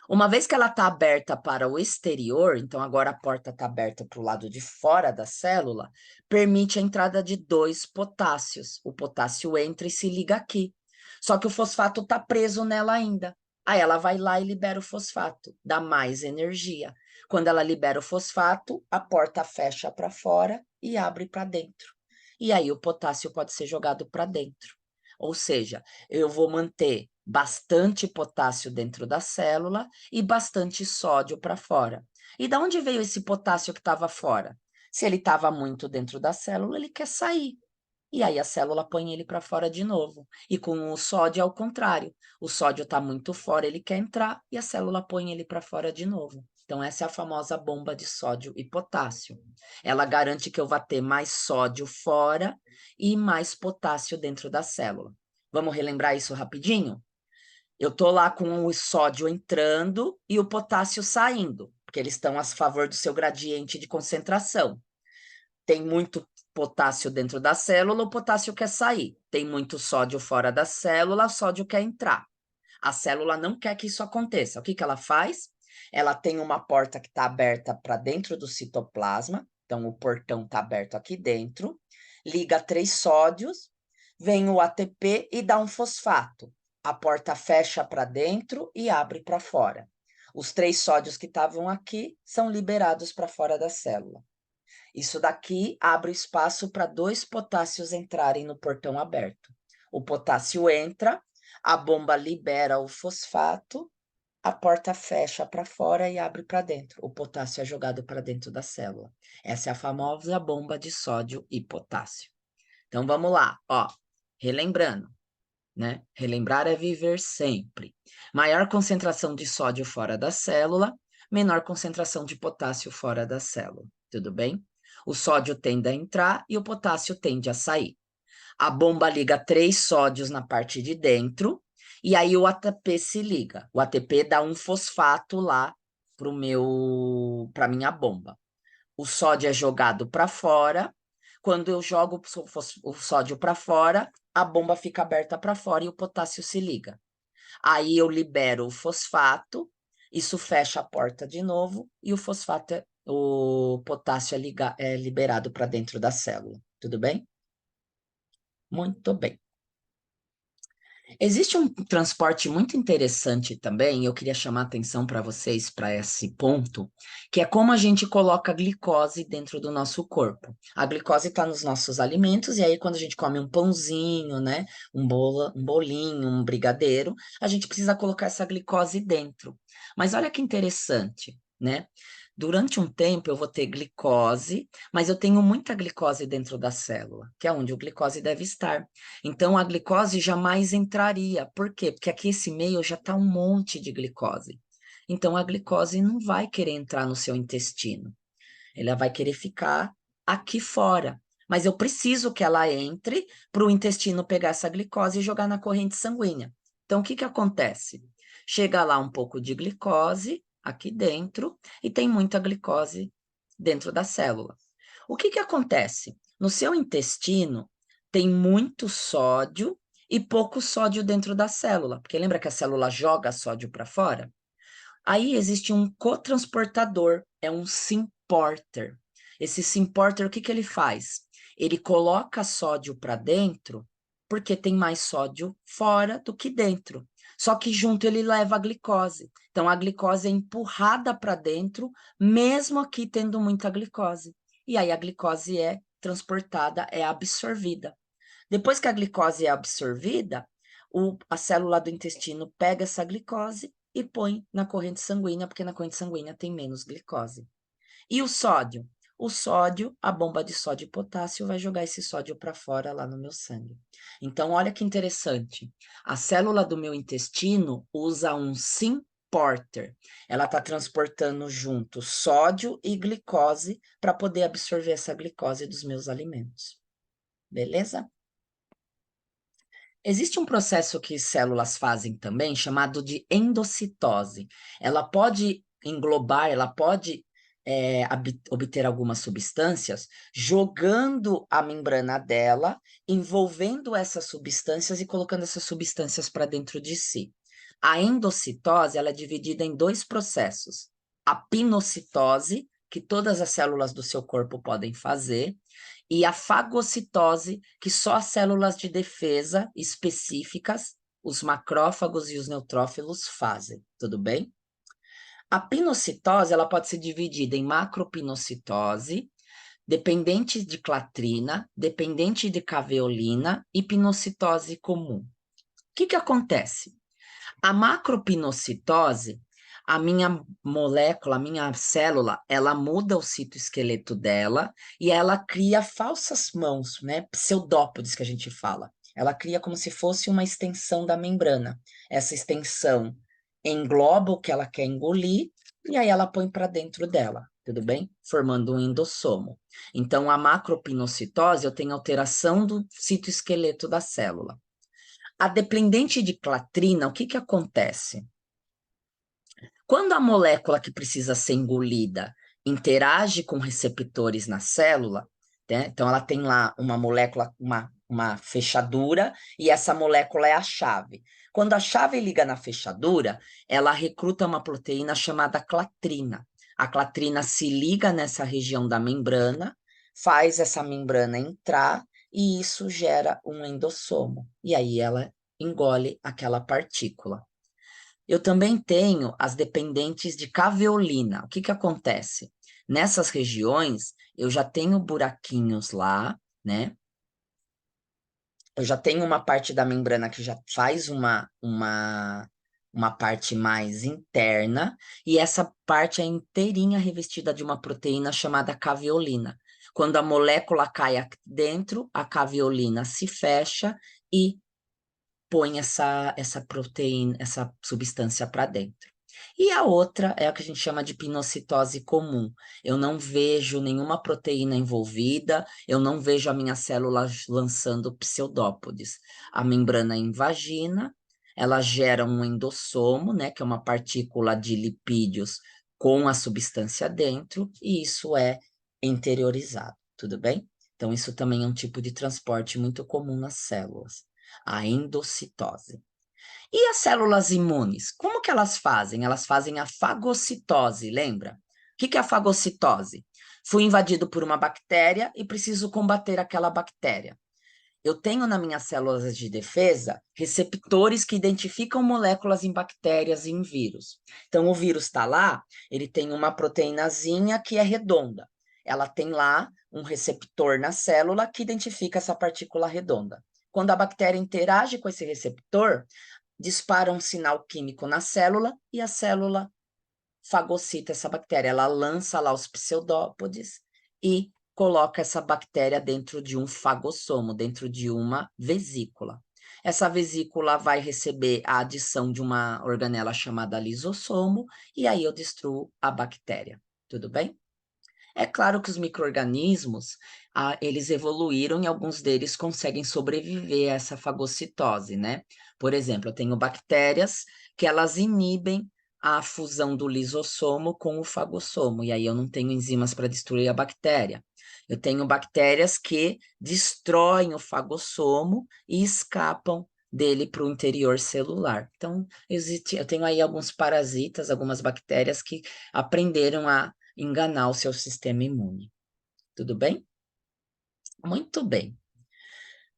Uma vez que ela está aberta para o exterior, então agora a porta está aberta para o lado de fora da célula, permite a entrada de dois potássios. O potássio entra e se liga aqui. Só que o fosfato está preso nela ainda. Aí ela vai lá e libera o fosfato, dá mais energia. Quando ela libera o fosfato, a porta fecha para fora e abre para dentro. E aí o potássio pode ser jogado para dentro. Ou seja, eu vou manter bastante potássio dentro da célula e bastante sódio para fora. E da onde veio esse potássio que estava fora? Se ele estava muito dentro da célula, ele quer sair. E aí a célula põe ele para fora de novo. E com o sódio é o contrário. O sódio está muito fora, ele quer entrar e a célula põe ele para fora de novo. Então, essa é a famosa bomba de sódio e potássio. Ela garante que eu vá ter mais sódio fora e mais potássio dentro da célula. Vamos relembrar isso rapidinho? Eu estou lá com o sódio entrando e o potássio saindo, porque eles estão a favor do seu gradiente de concentração. Tem muito potássio dentro da célula, o potássio quer sair. Tem muito sódio fora da célula, o sódio quer entrar. A célula não quer que isso aconteça. O que que ela faz? Ela tem uma porta que está aberta para dentro do citoplasma, então o portão está aberto aqui dentro, liga 3 sódios, vem o ATP e dá um fosfato. A porta fecha para dentro e abre para fora. Os 3 sódios que estavam aqui são liberados para fora da célula. Isso daqui abre espaço para 2 potássios entrarem no portão aberto. O potássio entra, a bomba libera o fosfato, a porta fecha para fora e abre para dentro. O potássio é jogado para dentro da célula. Essa é a famosa bomba de sódio e potássio. Então vamos lá, ó, relembrando, né? Relembrar é viver sempre. Maior concentração de sódio fora da célula, menor concentração de potássio fora da célula. Tudo bem? O sódio tende a entrar e o potássio tende a sair. A bomba liga 3 sódios na parte de dentro e aí o ATP se liga. O ATP dá um fosfato lá para minha bomba. O sódio é jogado para fora. Quando eu jogo o sódio para fora, a bomba fica aberta para fora e o potássio se liga. Aí eu libero o fosfato, isso fecha a porta de novo e o potássio é liberado para dentro da célula. Tudo bem? Muito bem. Existe um transporte muito interessante também, eu queria chamar a atenção para vocês para esse ponto, que é como a gente coloca a glicose dentro do nosso corpo. A glicose está nos nossos alimentos, e aí quando a gente come um pãozinho, né, um bolinho, um brigadeiro, a gente precisa colocar essa glicose dentro. Mas olha que interessante, né? Durante um tempo eu vou ter glicose, mas eu tenho muita glicose dentro da célula, que é onde o glicose deve estar. Então, a glicose jamais entraria. Por quê? Porque aqui esse meio já está um monte de glicose. Então, a glicose não vai querer entrar no seu intestino. Ela vai querer ficar aqui fora. Mas eu preciso que ela entre para o intestino pegar essa glicose e jogar na corrente sanguínea. Então, o que que acontece? Chega lá um pouco de glicose aqui dentro e tem muita glicose dentro da célula. O que que acontece? No seu intestino tem muito sódio e pouco sódio dentro da célula, porque lembra que a célula joga sódio para fora? Aí existe um cotransportador, é um symporter. Esse symporter, o que que ele faz? Ele coloca sódio para dentro, porque tem mais sódio fora do que dentro. Só que junto ele leva a glicose. Então a glicose é empurrada para dentro, mesmo aqui tendo muita glicose. E aí a glicose é transportada, é absorvida. Depois que a glicose é absorvida, a célula do intestino pega essa glicose e põe na corrente sanguínea, porque na corrente sanguínea tem menos glicose. E o sódio? O sódio, a bomba de sódio e potássio vai jogar esse sódio para fora lá no meu sangue. Então, olha que interessante. A célula do meu intestino usa um symporter. Ela está transportando junto sódio e glicose para poder absorver essa glicose dos meus alimentos. Beleza? Existe um processo que células fazem também, chamado de endocitose. Ela pode englobar, ela pode obter algumas substâncias, jogando a membrana dela, envolvendo essas substâncias e colocando essas substâncias para dentro de si. A endocitose, ela é dividida em 2 processos. A pinocitose, que todas as células do seu corpo podem fazer, e a fagocitose, que só as células de defesa específicas, os macrófagos e os neutrófilos fazem, tudo bem? A pinocitose, ela pode ser dividida em macropinocitose, dependente de clatrina, dependente de caveolina e pinocitose comum. O que que acontece? A macropinocitose, a minha molécula, a minha célula, ela muda o citoesqueleto dela e ela cria falsas mãos, né? Pseudópodes que a gente fala. Ela cria como se fosse uma extensão da membrana. Essa extensão engloba o que ela quer engolir e aí ela põe para dentro dela, tudo bem? Formando um endossomo. Então, a macropinocitose, eu tenho alteração do citoesqueleto da célula. A dependente de clatrina, o que que acontece? Quando a molécula que precisa ser engolida interage com receptores na célula, né? Então ela tem lá uma molécula, uma fechadura, e essa molécula é a chave. Quando a chave liga na fechadura, ela recruta uma proteína chamada clatrina. A clatrina se liga nessa região da membrana, faz essa membrana entrar, e isso gera um endossomo. E aí ela engole aquela partícula. Eu também tenho as dependentes de caveolina. O que que acontece? Nessas regiões, eu já tenho buraquinhos lá, né? Eu já tenho uma parte da membrana que já faz uma parte mais interna, e essa parte é inteirinha revestida de uma proteína chamada caveolina. Quando a molécula cai aqui dentro, a caveolina se fecha e põe essa proteína, essa substância para dentro. E a outra é a que a gente chama de pinocitose comum. Eu não vejo nenhuma proteína envolvida, eu não vejo a minha célula lançando pseudópodes. A membrana invagina, ela gera um endossomo, né, que é uma partícula de lipídios com a substância dentro, e isso é interiorizado, tudo bem? Então, isso também é um tipo de transporte muito comum nas células, a endocitose. E as células imunes, como que elas fazem? Elas fazem a fagocitose, lembra? O que que é a fagocitose? Fui invadido por uma bactéria e preciso combater aquela bactéria. Eu tenho nas minhas células de defesa receptores que identificam moléculas em bactérias e em vírus. Então, o vírus está lá, ele tem uma proteínazinha que é redonda. Ela tem lá um receptor na célula que identifica essa partícula redonda. Quando a bactéria interage com esse receptor, dispara um sinal químico na célula e a célula fagocita essa bactéria. Ela lança lá os pseudópodes e coloca essa bactéria dentro de um fagossomo, dentro de uma vesícula. Essa vesícula vai receber a adição de uma organela chamada lisossomo, e aí eu destruo a bactéria. Tudo bem? É claro que os micro-organismos, eles evoluíram e alguns deles conseguem sobreviver a essa fagocitose, né? Por exemplo, eu tenho bactérias que elas inibem a fusão do lisossomo com o fagossomo, e aí eu não tenho enzimas para destruir a bactéria. Eu tenho bactérias que destroem o fagossomo e escapam dele para o interior celular. Então, eu tenho aí alguns parasitas, algumas bactérias que aprenderam a enganar o seu sistema imune. Tudo bem? Muito bem.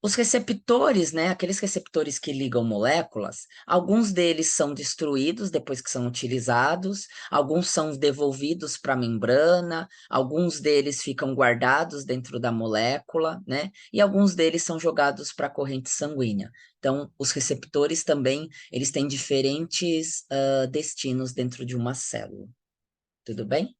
Os receptores, né, aqueles receptores que ligam moléculas, alguns deles são destruídos depois que são utilizados, alguns são devolvidos para a membrana, alguns deles ficam guardados dentro da molécula, né, e alguns deles são jogados para a corrente sanguínea. Então, os receptores também, eles têm diferentes destinos dentro de uma célula. Tudo bem?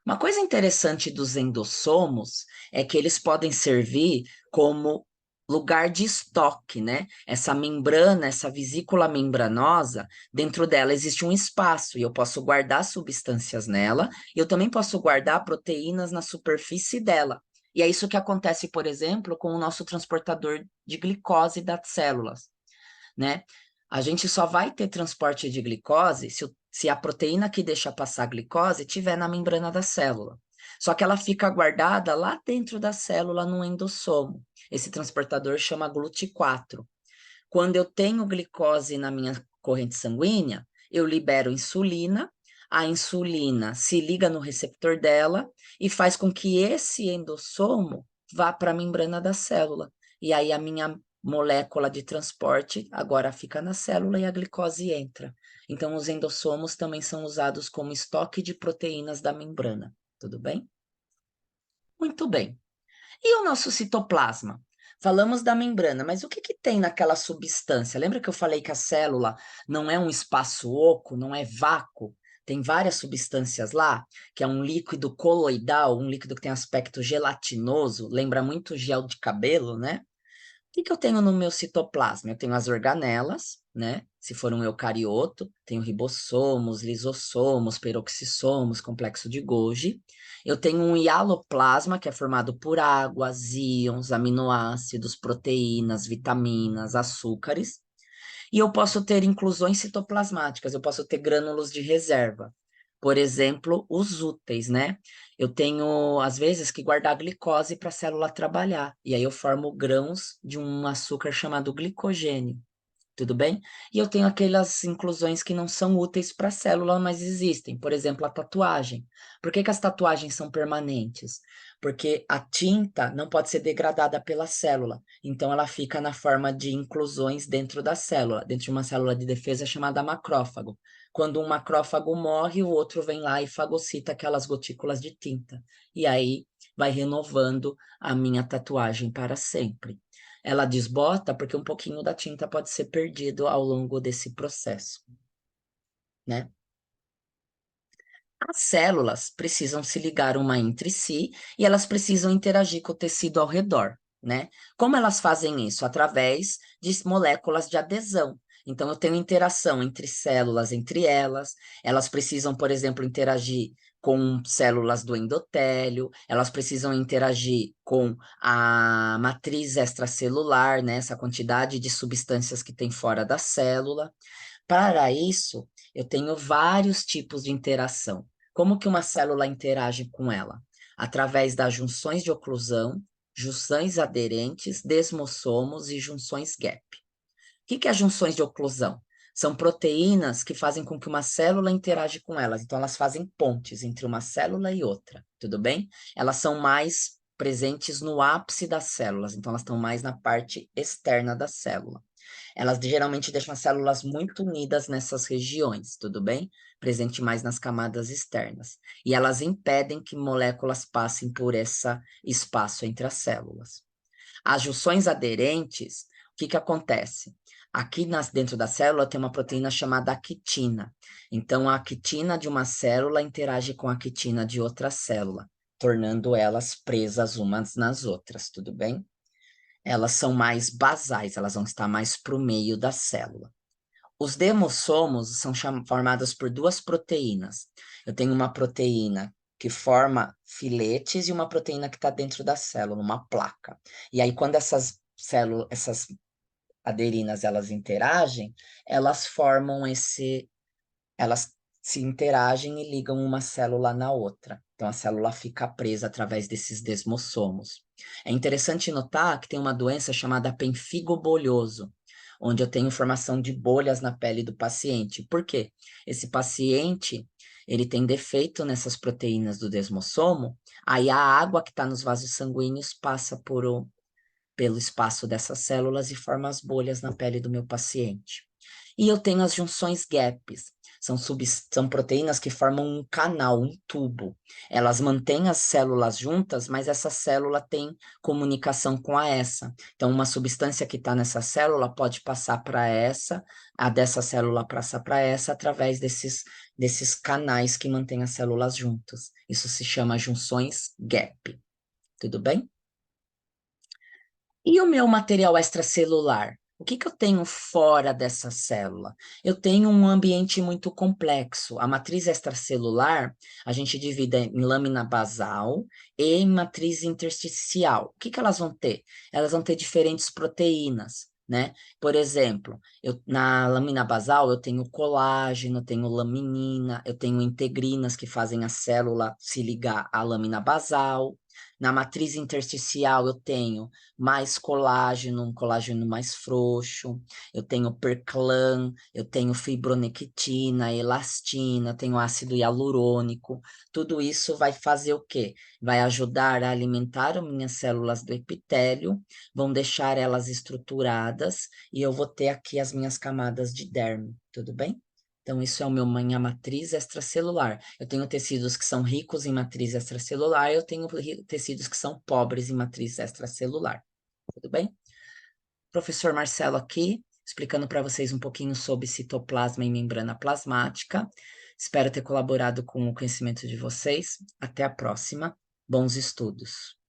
Uma coisa interessante dos endossomos é que eles podem servir como lugar de estoque, né? Essa membrana, essa vesícula membranosa, dentro dela existe um espaço e eu posso guardar substâncias nela, e eu também posso guardar proteínas na superfície dela. E é isso que acontece, por exemplo, com o nosso transportador de glicose das células, né? A gente só vai ter transporte de glicose se a proteína que deixa passar a glicose estiver na membrana da célula. Só que ela fica guardada lá dentro da célula no endossomo. Esse transportador chama GLUT4. Quando eu tenho glicose na minha corrente sanguínea, eu libero insulina, a insulina se liga no receptor dela e faz com que esse endossomo vá para a membrana da célula. E aí a minha molécula de transporte agora fica na célula e a glicose entra. Então, os endossomos também são usados como estoque de proteínas da membrana. Tudo bem? Muito bem. E o nosso citoplasma? Falamos da membrana, mas o que que tem naquela substância? Lembra que eu falei que a célula não é um espaço oco, não é vácuo? Tem várias substâncias lá, que é um líquido coloidal, um líquido que tem aspecto gelatinoso, lembra muito gel de cabelo, né? O que que eu tenho no meu citoplasma? Eu tenho as organelas, né? Se for um eucarioto, tenho ribossomos, lisossomos, peroxissomos, complexo de Golgi. Eu tenho um hialoplasma, que é formado por águas, íons, aminoácidos, proteínas, vitaminas, açúcares. E eu posso ter inclusões citoplasmáticas, eu posso ter grânulos de reserva. Por exemplo, os úteis, né? Eu tenho, às vezes, que guardar glicose para a célula trabalhar. E aí eu formo grãos de um açúcar chamado glicogênio. Tudo bem? E eu tenho aquelas inclusões que não são úteis para a célula, mas existem. Por exemplo, a tatuagem. Por que que as tatuagens são permanentes? Porque a tinta não pode ser degradada pela célula. Então, ela fica na forma de inclusões dentro da célula, dentro de uma célula de defesa chamada macrófago. Quando um macrófago morre, o outro vem lá e fagocita aquelas gotículas de tinta. E aí vai renovando a minha tatuagem para sempre. Ela desbota porque um pouquinho da tinta pode ser perdido ao longo desse processo, né? As células precisam se ligar uma entre si e elas precisam interagir com o tecido ao redor, né? Como elas fazem isso? Através de moléculas de adesão. Então, eu tenho interação entre células, entre elas precisam, por exemplo, interagir com células do endotélio, elas precisam interagir com a matriz extracelular, né? Essa quantidade de substâncias que tem fora da célula. Para isso, eu tenho vários tipos de interação. Como que uma célula interage com ela? Através das junções de oclusão, junções aderentes, desmossomos e junções gap. O que que é junções de oclusão? São proteínas que fazem com que uma célula interage com elas. Então, elas fazem pontes entre uma célula e outra, tudo bem? Elas são mais presentes no ápice das células, então elas estão mais na parte externa da célula. Elas geralmente deixam as células muito unidas nessas regiões, tudo bem? Presente mais nas camadas externas. E elas impedem que moléculas passem por esse espaço entre as células. As junções aderentes, o que que acontece? Aqui dentro da célula tem uma proteína chamada quitina. Então, a quitina de uma célula interage com a quitina de outra célula, tornando elas presas umas nas outras, tudo bem? Elas são mais basais, elas vão estar mais para o meio da célula. Os demossomos são formados por duas proteínas. Eu tenho uma proteína que forma filetes e uma proteína que está dentro da célula, uma placa. E aí, quando essas células, essas aderinas, elas interagem, elas formam elas se interagem e ligam uma célula na outra. Então, a célula fica presa através desses desmossomos. É interessante notar que tem uma doença chamada pemfigo bolhoso, onde eu tenho formação de bolhas na pele do paciente. Por quê? Esse paciente, ele tem defeito nessas proteínas do desmossomo, aí a água que está nos vasos sanguíneos passa pelo espaço dessas células e forma as bolhas na pele do meu paciente. E eu tenho as junções GAPs, são proteínas que formam um canal, um tubo. Elas mantêm as células juntas, mas essa célula tem comunicação com essa. Então, uma substância que está nessa célula pode passar para essa, a dessa célula passar para essa, através desses canais que mantêm as células juntas. Isso se chama junções GAP. Tudo bem? E o meu material extracelular? O que que eu tenho fora dessa célula? Eu tenho um ambiente muito complexo. A matriz extracelular, a gente divide em lâmina basal e em matriz intersticial. O que que elas vão ter? Elas vão ter diferentes proteínas, né? Por exemplo, na lâmina basal eu tenho colágeno, eu tenho laminina, eu tenho integrinas que fazem a célula se ligar à lâmina basal. Na matriz intersticial eu tenho mais colágeno, um colágeno mais frouxo, eu tenho perclan, eu tenho fibronectina, elastina, tenho ácido hialurônico. Tudo isso vai fazer o quê? Vai ajudar a alimentar as minhas células do epitélio, vão deixar elas estruturadas e eu vou ter aqui as minhas camadas de derme, tudo bem? Então, isso é minha matriz extracelular. Eu tenho tecidos que são ricos em matriz extracelular, eu tenho tecidos que são pobres em matriz extracelular. Tudo bem? Professor Marcelo aqui, explicando para vocês um pouquinho sobre citoplasma e membrana plasmática. Espero ter colaborado com o conhecimento de vocês. Até a próxima. Bons estudos.